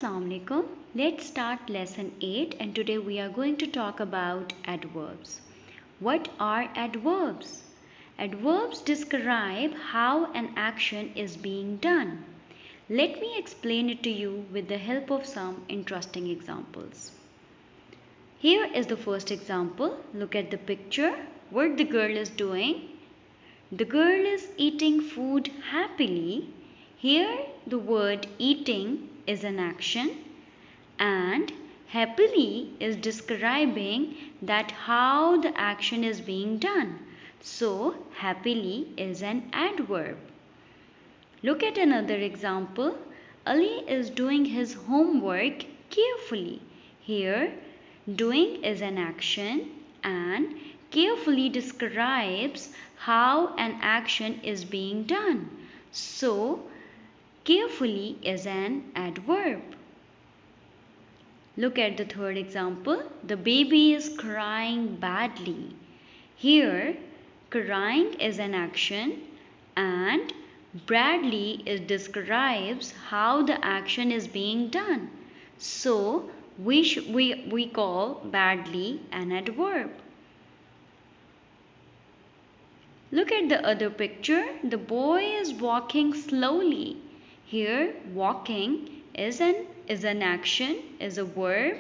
Assalamualaikum. Let's start lesson 8 and today we are going to talk about adverbs. What are adverbs? Adverbs describe how an action is being done. Let me explain it to you with the help of some interesting examples. Here is the first example. Look at the picture. What the girl is doing? The girl is eating food happily. Here the word eating is an action and happily is describing that how the action is being done. So happily is an adverb. Look at another example. Ali is doing his homework carefully. Here doing is an action and carefully describes how an action is being done. So carefully is an adverb. Look at the third example. The baby is crying badly. Here, crying is an action and badly describes how the action is being done. So, we call badly an adverb. Look at the other picture. The boy is walking slowly. Here, walking is an action, is a verb,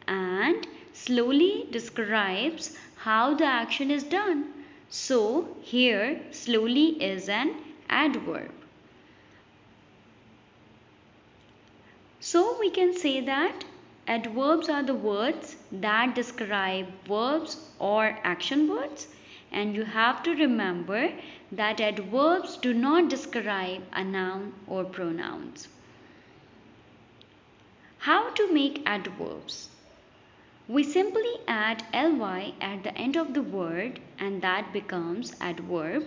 and slowly describes how the action is done. So, here, slowly is an adverb. So, we can say that adverbs are the words that describe verbs or action words. And you have to remember that adverbs do not describe a noun or pronouns. How to make adverbs? We simply add ly at the end of the word and that becomes adverb.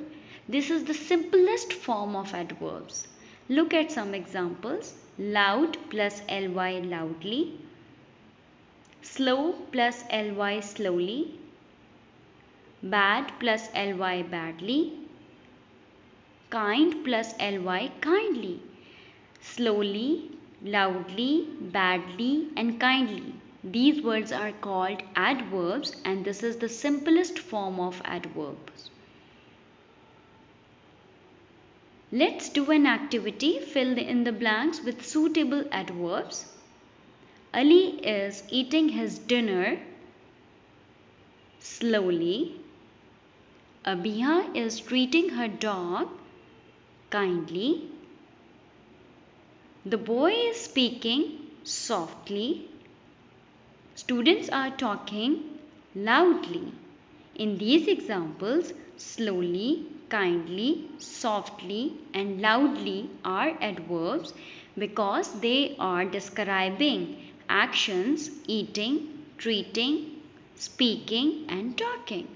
This is the simplest form of adverbs. Look at some examples. Loud plus ly loudly. Slow plus ly slowly. Bad plus ly badly. Kind plus ly kindly. Slowly, loudly, badly and kindly. These words are called adverbs and this is the simplest form of adverbs. Let's do an activity. Fill in the blanks with suitable adverbs. Ali is eating his dinner slowly. Abiha is treating her dog kindly. The boy is speaking softly. Students are talking loudly. In these examples, slowly, kindly, softly and loudly are adverbs because they are describing actions, eating, treating, speaking and talking.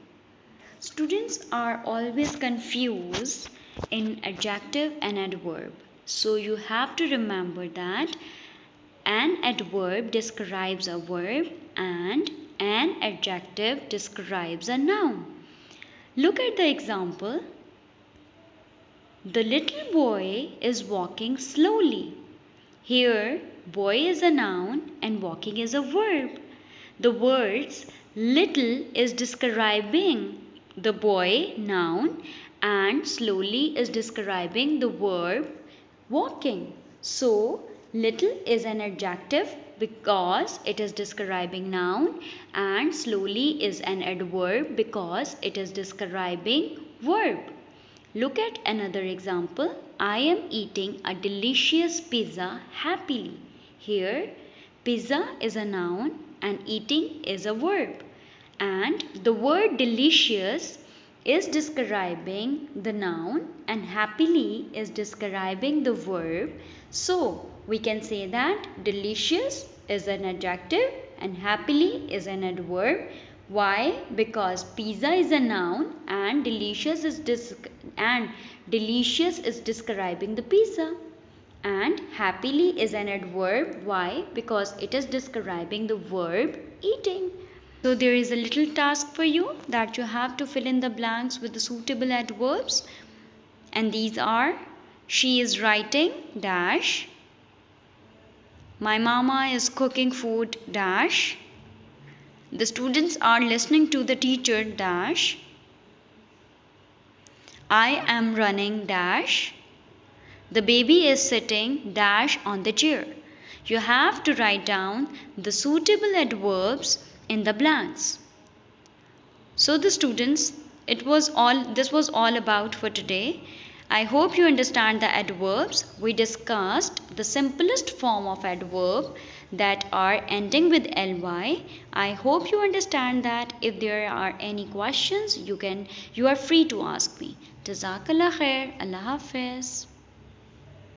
Students are always confused in adjective and adverb. So you have to remember that an adverb describes a verb and an adjective describes a noun. Look at the example. The little boy is walking slowly. Here, boy is a noun and walking is a verb. The words little is describing the boy, noun, and slowly is describing the verb walking. So, little is an adjective because it is describing noun and slowly is an adverb because it is describing verb. Look at another example. I am eating a delicious pizza happily. Here, pizza is a noun and eating is a verb. And the word delicious is describing the noun and happily is describing the verb. So, we can say that delicious is an adjective and happily is an adverb. Why? Because pizza is a noun and delicious is describing the pizza. And happily is an adverb. Why? Because it is describing the verb eating. So there is a little task for you that you have to fill in the blanks with the suitable adverbs. And these are: she is writing dash, My mama is cooking food dash. The students are listening to the teacher dash. I am running dash. The baby is sitting dash on the chair. You have to write down the suitable adverbs in the blanks. So the students, this was all about for today. I hope you understand the adverbs. We discussed the simplest form of adverb that are ending with ly. I hope you understand that. If there are any questions, you are free to ask me. Jazakallah khair. Allah Hafiz.